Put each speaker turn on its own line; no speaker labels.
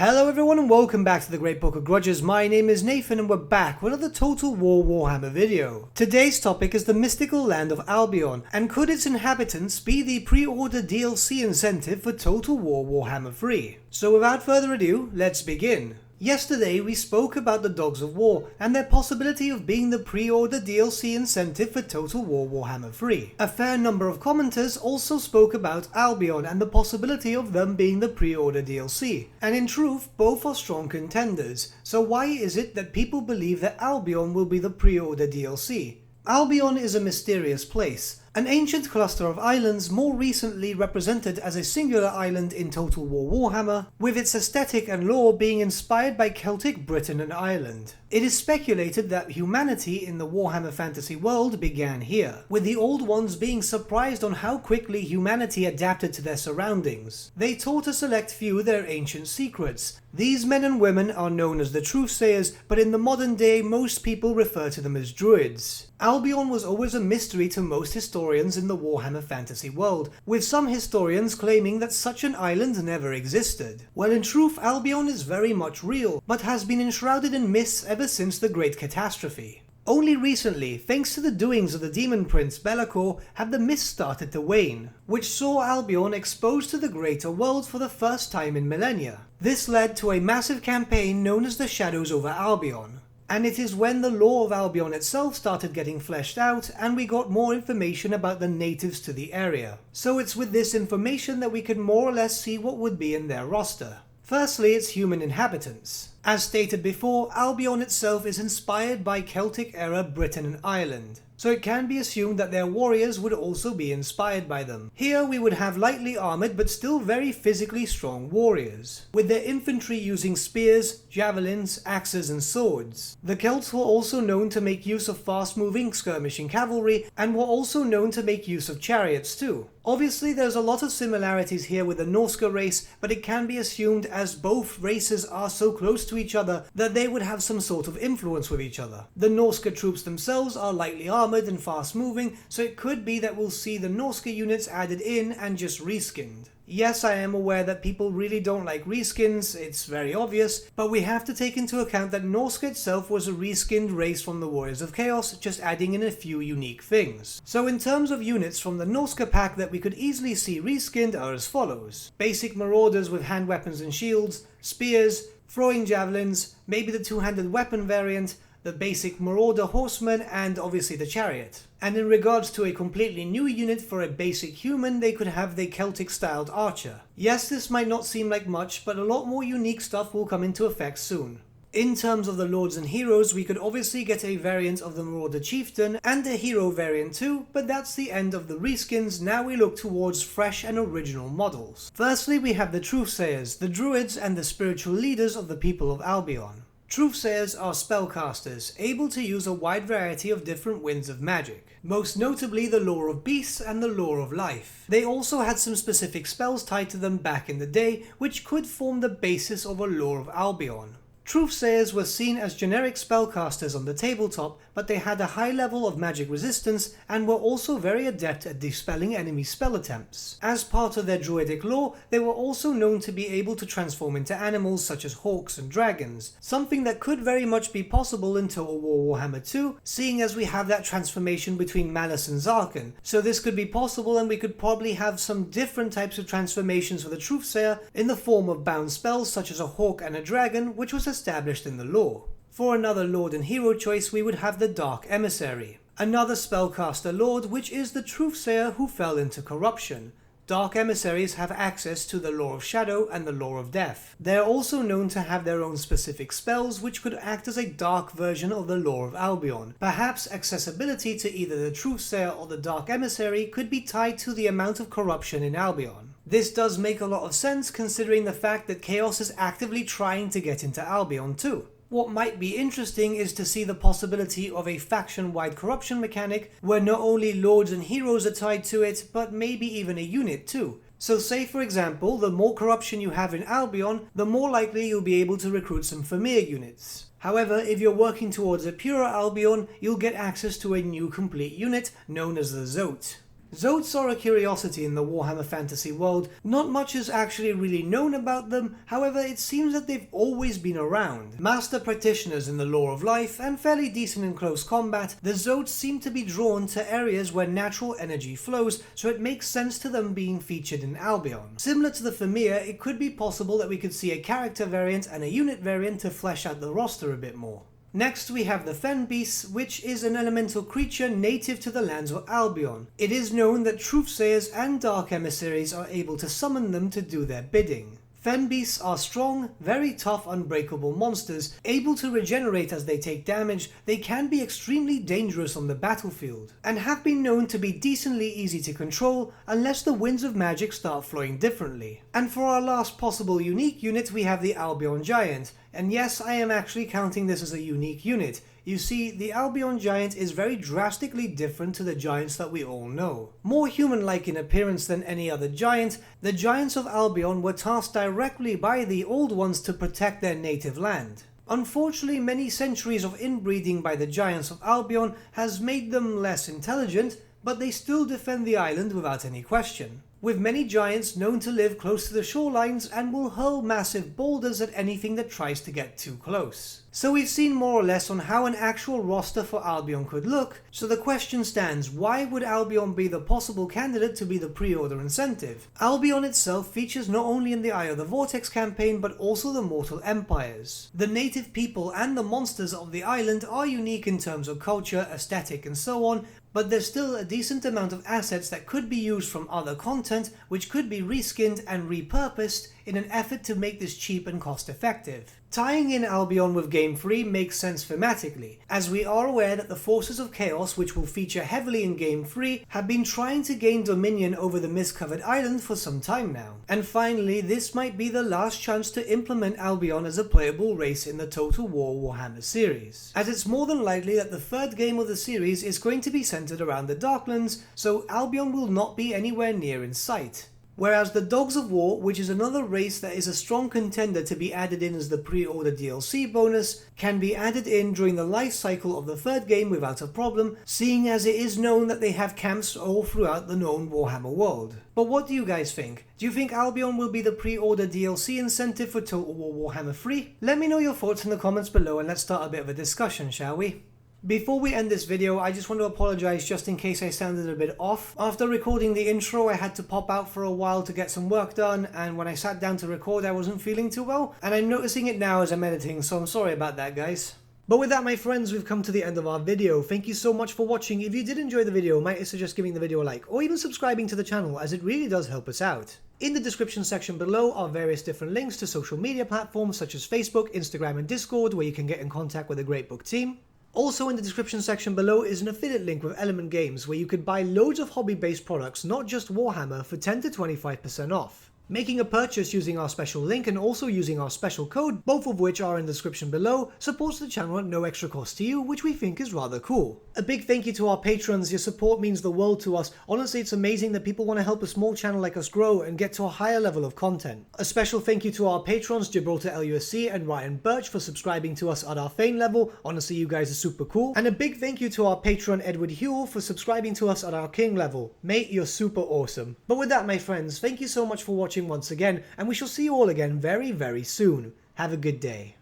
Hello everyone and welcome back to the Great Book of Grudges. My name is Nathan and we're back with another Total War Warhammer video. Today's topic is the mystical land of Albion, and could its inhabitants be the pre-order DLC incentive for Total War Warhammer 3? So without further ado, let's begin. Yesterday we spoke about the Dogs of War and their possibility of being the pre-order DLC incentive for Total War Warhammer 3. A fair number of commenters also spoke about Albion and the possibility of them being the pre-order DLC, and in truth both are strong contenders, so why is it that people believe that Albion will be the pre-order DLC? Albion is a mysterious place, an ancient cluster of islands more recently represented as a singular island in Total War Warhammer, with its aesthetic and lore being inspired by Celtic Britain and Ireland. It is speculated that humanity in the Warhammer fantasy world began here, with the Old Ones being surprised on how quickly humanity adapted to their surroundings. They taught a select few their ancient secrets. These men and women are known as the Truthsayers, but in the modern day most people refer to them as Druids. Albion was always a mystery to most historians in the Warhammer fantasy world, with some historians claiming that such an island never existed. Well, in truth, Albion is very much real, but has been enshrouded in myths ever since the Great Catastrophe. Only recently, thanks to the doings of the Demon Prince Be'lakor, have the myths started to wane, which saw Albion exposed to the greater world for the first time in millennia. This led to a massive campaign known as the Shadows over Albion. And it is when the lore of Albion itself started getting fleshed out and we got more information about the natives to the area. So it's with this information that we can more or less see what would be in their roster. Firstly, its human inhabitants. As stated before, Albion itself is inspired by Celtic-era Britain and Ireland, so it can be assumed that their warriors would also be inspired by them. Here we would have lightly armoured but still very physically strong warriors, with their infantry using spears, javelins, axes and swords. The Celts were also known to make use of fast-moving skirmishing cavalry, and were also known to make use of chariots too. Obviously there's a lot of similarities here with the Norse race, but it can be assumed as both races are so close to each other that they would have some sort of influence with each other. The Norse troops themselves are lightly armoured and fast moving, so it could be that we'll see the Norse units added in and just reskinned. Yes, I am aware that people really don't like reskins, it's very obvious, but we have to take into account that Norsk itself was a reskinned race from the Warriors of Chaos, just adding in a few unique things. So in terms of units from the Norska pack that we could easily see reskinned are as follows. Basic Marauders with hand weapons and shields, spears, throwing javelins, maybe the two-handed weapon variant, the basic Marauder Horseman, and obviously the Chariot. And in regards to a completely new unit for a basic human, they could have the Celtic-styled Archer. Yes, this might not seem like much, but a lot more unique stuff will come into effect soon. In terms of the Lords and Heroes, we could obviously get a variant of the Marauder Chieftain and a Hero variant too, but that's the end of the reskins. Now we look towards fresh and original models. Firstly, we have the Truthsayers, the Druids and the spiritual leaders of the people of Albion. Truthsayers are spellcasters, able to use a wide variety of different winds of magic, most notably the lore of beasts and the lore of life. They also had some specific spells tied to them back in the day, which could form the basis of a lore of Albion. Truthsayers were seen as generic spellcasters on the tabletop, but they had a high level of magic resistance and were also very adept at dispelling enemy spell attempts. As part of their druidic lore, they were also known to be able to transform into animals such as hawks and dragons, something that could very much be possible in Total War Warhammer 2, seeing as we have that transformation between Malus and Zarkan. So this could be possible, and we could probably have some different types of transformations for the Truthsayer in the form of bound spells such as a hawk and a dragon, which was established in the lore. For another Lord and Hero choice, we would have the Dark Emissary, another spellcaster lord which is the Truthsayer who fell into corruption. Dark Emissaries have access to the Lore of Shadow and the Lore of Death. They are also known to have their own specific spells which could act as a dark version of the Lore of Albion. Perhaps accessibility to either the Truthsayer or the Dark Emissary could be tied to the amount of corruption in Albion. This does make a lot of sense considering the fact that Chaos is actively trying to get into Albion too. What might be interesting is to see the possibility of a faction-wide corruption mechanic where not only lords and heroes are tied to it, but maybe even a unit too. So say for example, the more corruption you have in Albion, the more likely you'll be able to recruit some familiar units. However, if you're working towards a purer Albion, you'll get access to a new complete unit known as the Zoats. Zoats are a curiosity in the Warhammer fantasy world. Not much is actually really known about them, however it seems that they've always been around. Master practitioners in the lore of life and fairly decent in close combat, the Zoats seem to be drawn to areas where natural energy flows, so it makes sense to them being featured in Albion. Similar to the Familiar, it could be possible that we could see a character variant and a unit variant to flesh out the roster a bit more. Next we have the Femme Piece, which is an elemental creature native to the lands of Albion. It is known that Truthsayers and Dark Emissaries are able to summon them to do their bidding. Femme Beasts are strong, very tough, unbreakable monsters. Able to regenerate as they take damage, they can be extremely dangerous on the battlefield, and have been known to be decently easy to control unless the winds of magic start flowing differently. And for our last possible unique unit we have the Albion Giant, and yes, I am actually counting this as a unique unit. You see, the Albion Giant is very drastically different to the giants that we all know. More human-like in appearance than any other giant, the giants of Albion were tasked directly by the Old Ones to protect their native land. Unfortunately, many centuries of inbreeding by the giants of Albion has made them less intelligent, but they still defend the island without any question, with many giants known to live close to the shorelines and will hurl massive boulders at anything that tries to get too close. So we've seen more or less on how an actual roster for Albion could look, so the question stands, why would Albion be the possible candidate to be the pre-order incentive? Albion itself features not only in the Eye of the Vortex campaign, but also the Mortal Empires. The native people and the monsters of the island are unique in terms of culture, aesthetic and so on, but there's still a decent amount of assets that could be used from other content, which could be reskinned and repurposed in an effort to make this cheap and cost effective. Tying in Albion with Game 3 makes sense thematically, as we are aware that the Forces of Chaos, which will feature heavily in Game 3, have been trying to gain dominion over the Mist-covered island for some time now. And finally, this might be the last chance to implement Albion as a playable race in the Total War Warhammer series, as it's more than likely that the third game of the series is going to be centered around the Darklands, so Albion will not be anywhere near in sight. Whereas the Dogs of War, which is another race that is a strong contender to be added in as the pre-order DLC bonus, can be added in during the life cycle of the third game without a problem, seeing as it is known that they have camps all throughout the known Warhammer world. But what do you guys think? Do you think Albion will be the pre-order DLC incentive for Total War Warhammer 3? Let me know your thoughts in the comments below and let's start a bit of a discussion, shall we? Before we end this video, I just want to apologise just in case I sounded a bit off. After recording the intro, I had to pop out for a while to get some work done, and when I sat down to record I wasn't feeling too well, and I'm noticing it now as I'm editing, so I'm sorry about that, guys. But with that, my friends, we've come to the end of our video. Thank you so much for watching. If you did enjoy the video, might I suggest giving the video a like, or even subscribing to the channel, as it really does help us out. In the description section below are various different links to social media platforms such as Facebook, Instagram and Discord, where you can get in contact with the Great Book team. Also in the description section below is an affiliate link with Element Games where you could buy loads of hobby-based products, not just Warhammer, for 10 to 25% off. Making a purchase using our special link and also using our special code, both of which are in the description below, supports the channel at no extra cost to you, which we think is rather cool. A big thank you to our patrons. Your support means the world to us. Honestly, it's amazing that people want to help a small channel like us grow and get to a higher level of content. A special thank you to our patrons Gibraltar LUSC and Ryan Bertsche for subscribing to us at our Fame level. Honestly, you guys are super cool. And a big thank you to our patron Edward Hewell for subscribing to us at our King level. Mate, you're super awesome. But with that, my friends, thank you so much for watching once again, and we shall see you all again very, very soon. Have a good day.